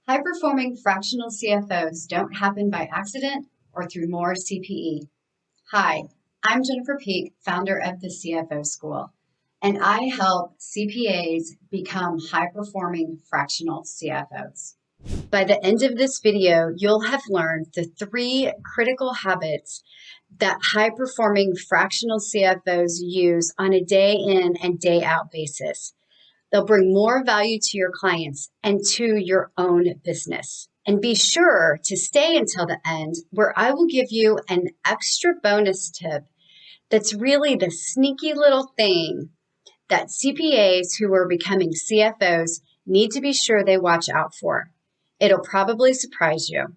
High-performing fractional CFOs don't happen by accident or through more CPE. Hi, I'm Jennifer Peak, founder of the CFO School, and I help CPAs become high-performing fractional CFOs. By the end of this video, you'll have learned the 3 critical habits that high-performing fractional CFOs use on a day in and day out basis. They'll bring more value to your clients and to your own business. And be sure to stay until the end, where I will give you an extra bonus tip that's really the sneaky little thing that CPAs who are becoming CFOs need to be sure they watch out for. It'll probably surprise you.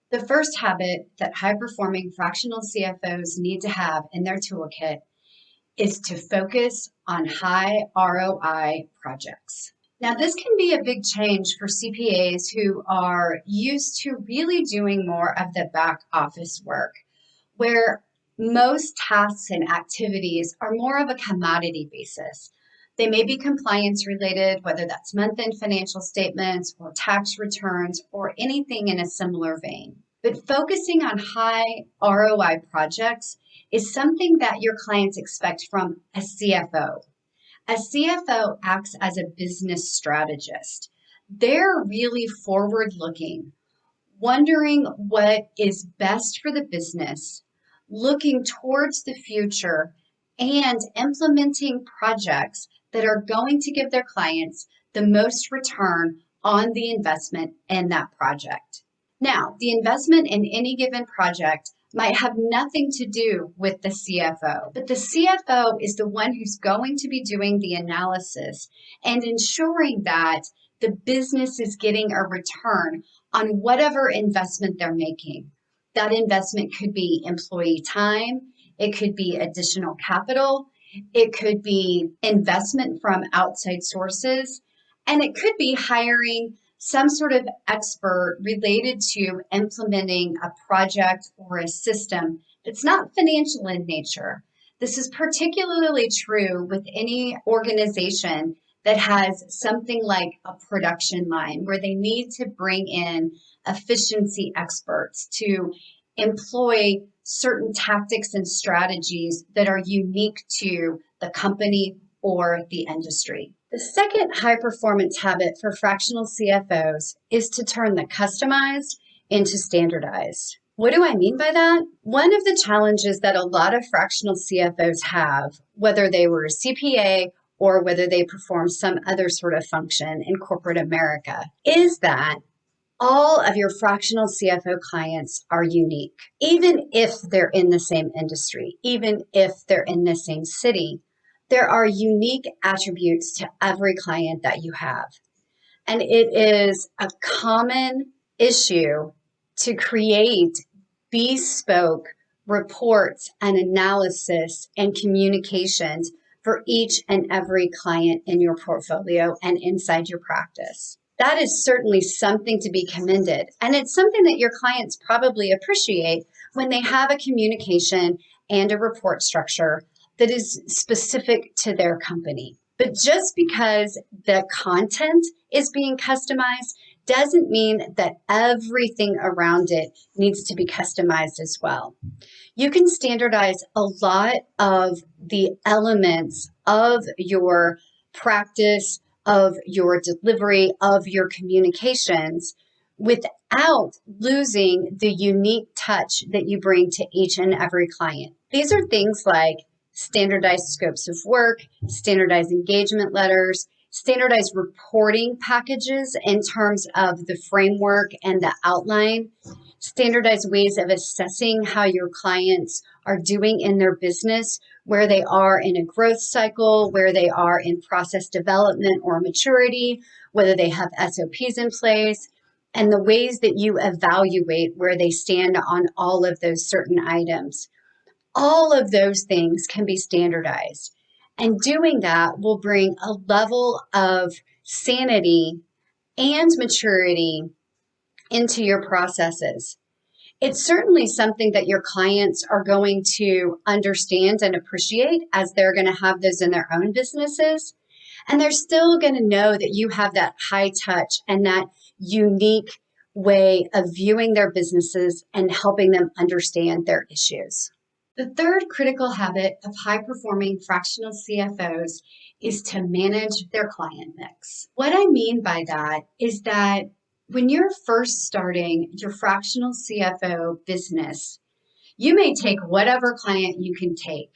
The first habit that high-performing fractional CFOs need to have in their toolkit is to focus on high ROI projects. Now, this can be a big change for CPAs who are used to really doing more of the back office work, where most tasks and activities are more of a commodity basis. They may be compliance related, whether that's month-end financial statements or tax returns or anything in a similar vein. But focusing on high ROI projects is something that your clients expect from a CFO. A CFO acts as a business strategist. They're really forward-looking, wondering what is best for the business, looking towards the future, and implementing projects that are going to give their clients the most return on the investment in that project. Now, the investment in any given project might have nothing to do with the CFO, but the CFO is the one who's going to be doing the analysis and ensuring that the business is getting a return on whatever investment they're making. That investment could be employee time, it could be additional capital, it could be investment from outside sources, and it could be hiring some sort of expert related to implementing a project or a system that's not financial in nature. This is particularly true with any organization that has something like a production line where they need to bring in efficiency experts to employ certain tactics and strategies that are unique to the company or the industry. The second high performance habit for fractional CFOs is to turn the customized into standardized. What do I mean by that? One of the challenges that a lot of fractional CFOs have, whether they were a CPA or whether they perform some other sort of function in corporate America, is that all of your fractional CFO clients are unique. Even if they're in the same industry, even if they're in the same city, there are unique attributes to every client that you have. And it is a common issue to create bespoke reports and analysis and communications for each and every client in your portfolio and inside your practice. That is certainly something to be commended. And it's something that your clients probably appreciate when they have a communication and a report structure that is specific to their company. But just because the content is being customized doesn't mean that everything around it needs to be customized as well. You can standardize a lot of the elements of your practice, of your delivery, of your communications without losing the unique touch that you bring to each and every client. These are things like standardized scopes of work, standardized engagement letters, standardized reporting packages in terms of the framework and the outline, standardized ways of assessing how your clients are doing in their business, where they are in a growth cycle, where they are in process development or maturity, whether they have SOPs in place, and the ways that you evaluate where they stand on all of those certain items. All of those things can be standardized. And doing that will bring a level of sanity and maturity into your processes. It's certainly something that your clients are going to understand and appreciate as they're going to have those in their own businesses. And they're still going to know that you have that high touch and that unique way of viewing their businesses and helping them understand their issues. The third critical habit of high-performing fractional CFOs is to manage their client mix. What I mean by that is that when you're first starting your fractional CFO business, you may take whatever client you can take.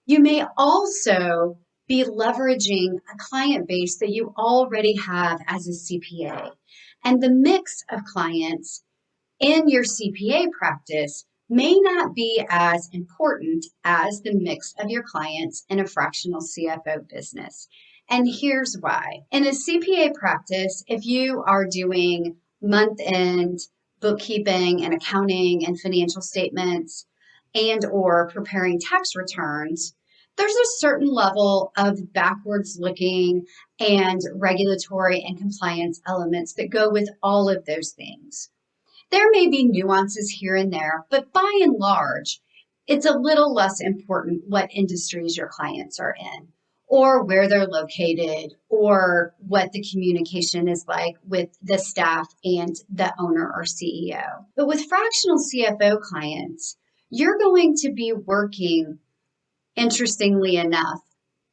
You may also be leveraging a client base that you already have as a CPA. And the mix of clients in your CPA practice may not be as important as the mix of your clients in a fractional CFO business. And here's why. In a CPA practice, if you are doing month-end bookkeeping and accounting and financial statements and or preparing tax returns, there's a certain level of backwards looking and regulatory and compliance elements that go with all of those things. There may be nuances here and there, but by and large, it's a little less important what industries your clients are in, or where they're located, or what the communication is like with the staff and the owner or CEO. But with fractional CFO clients, you're going to be working, interestingly enough,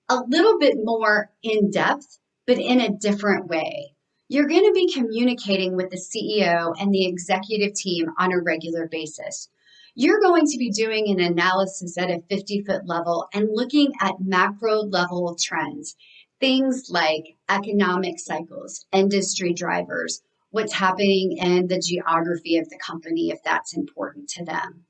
a little bit more in depth, but in a different way. You're going to be communicating with the CEO and the executive team on a regular basis. You're going to be doing an analysis at a 50-foot level and looking at macro level trends, things like economic cycles, industry drivers, what's happening in the geography of the company if that's important to them.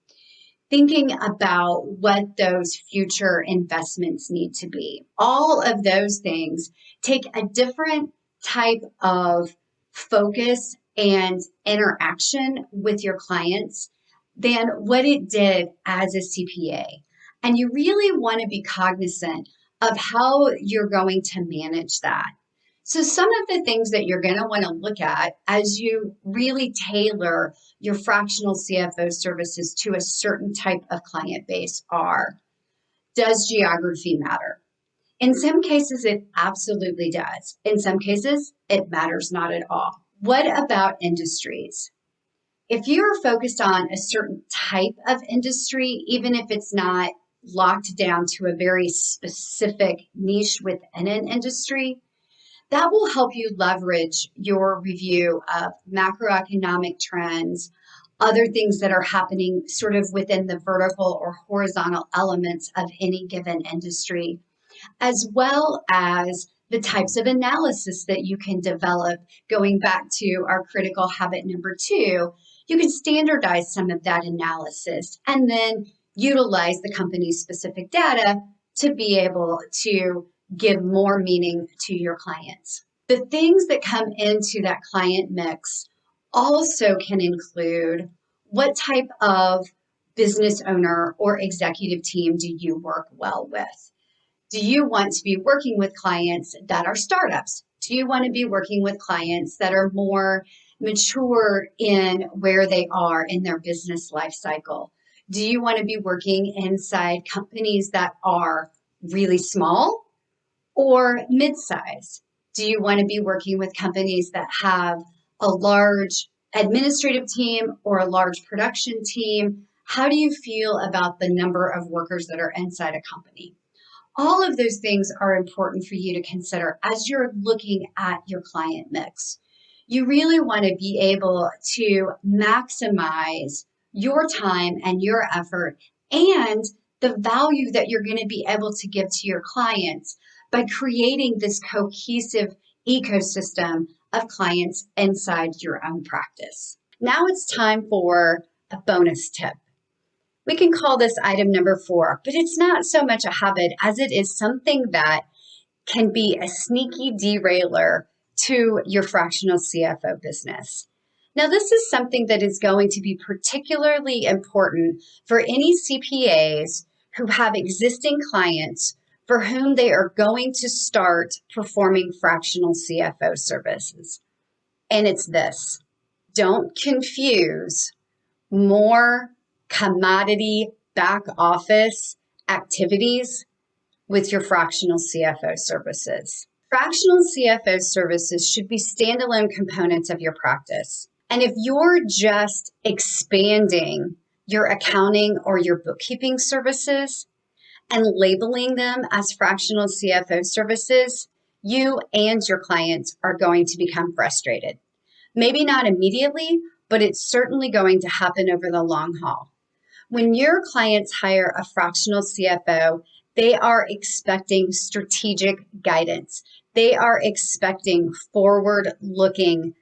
Thinking about what those future investments need to be. All of those things take a different type of focus and interaction with your clients than what it did as a CPA. And you really want to be cognizant of how you're going to manage that. So some of the things that you're going to want to look at as you really tailor your fractional CFO services to a certain type of client base are, does geography matter? In some cases, it absolutely does. In some cases, it matters not at all. What about industries? If you're focused on a certain type of industry, even if it's not locked down to a very specific niche within an industry, that will help you leverage your review of macroeconomic trends, other things that are happening sort of within the vertical or horizontal elements of any given industry, as well as the types of analysis that you can develop. Going back to our critical habit number 2, you can standardize some of that analysis and then utilize the company's specific data to be able to give more meaning to your clients. The things that come into that client mix also can include what type of business owner or executive team do you work well with? Do you want to be working with clients that are startups? Do you want to be working with clients that are more mature in where they are in their business life cycle? Do you want to be working inside companies that are really small or mid-size? Do you want to be working with companies that have a large administrative team or a large production team? How do you feel about the number of workers that are inside a company? All of those things are important for you to consider as you're looking at your client mix. You really want to be able to maximize your time and your effort and the value that you're going to be able to give to your clients by creating this cohesive ecosystem of clients inside your own practice. Now it's time for a bonus tip. We can call this item number 4, but it's not so much a habit as it is something that can be a sneaky derailer to your fractional CFO business. Now, this is something that is going to be particularly important for any CPAs who have existing clients for whom they are going to start performing fractional CFO services. And it's this: don't confuse more commodity back office activities with your fractional CFO services. Fractional CFO services should be standalone components of your practice. And if you're just expanding your accounting or your bookkeeping services and labeling them as fractional CFO services, you and your clients are going to become frustrated. Maybe not immediately, but it's certainly going to happen over the long haul. When your clients hire a fractional CFO, they are expecting strategic guidance. They are expecting forward-looking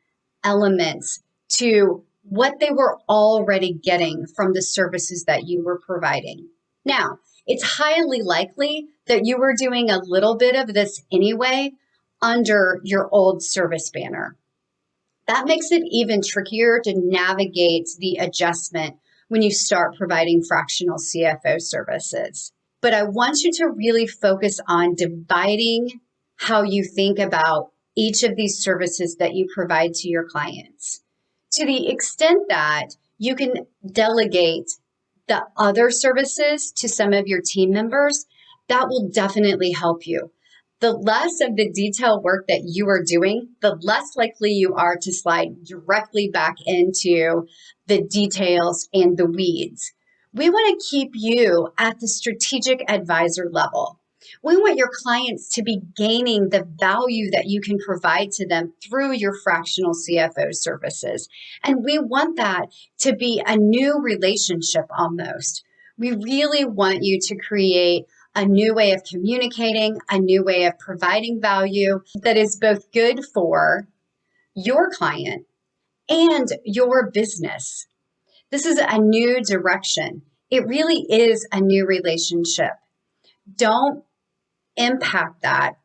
elements to what they were already getting from the services that you were providing. Now, it's highly likely that you were doing a little bit of this anyway under your old service banner. That makes it even trickier to navigate the adjustment when you start providing fractional CFO services. But I want you to really focus on dividing how you think about each of these services that you provide to your clients. To the extent that you can delegate the other services to some of your team members, that will definitely help you. The less of the detail work that you are doing, the less likely you are to slide directly back into the details and the weeds. We want to keep you at the strategic advisor level. We want your clients to be gaining the value that you can provide to them through your fractional CFO services. And we want that to be a new relationship almost. We really want you to create a new way of communicating, a new way of providing value that is both good for your client and your business. This is a new direction. It really is a new relationship. Don't impact that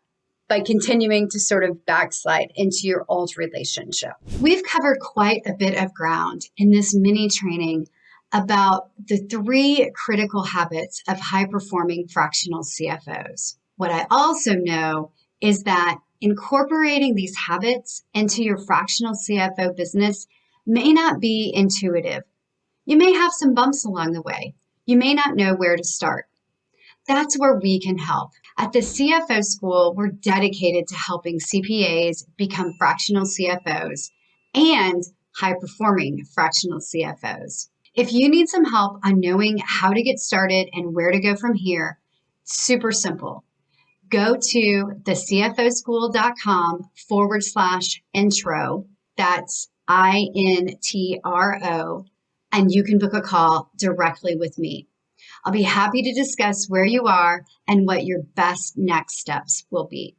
by continuing to sort of backslide into your old relationship. We've covered quite a bit of ground in this mini training about the 3 critical habits of high-performing fractional CFOs. What I also know is that incorporating these habits into your fractional CFO business may not be intuitive. You may have some bumps along the way. You may not know where to start. That's where we can help. At the CFO School, we're dedicated to helping CPAs become fractional CFOs and high-performing fractional CFOs. If you need some help on knowing how to get started and where to go from here, it's super simple. Go to thecfoschool.com/intro. That's INTRO, and you can book a call directly with me. I'll be happy to discuss where you are and what your best next steps will be.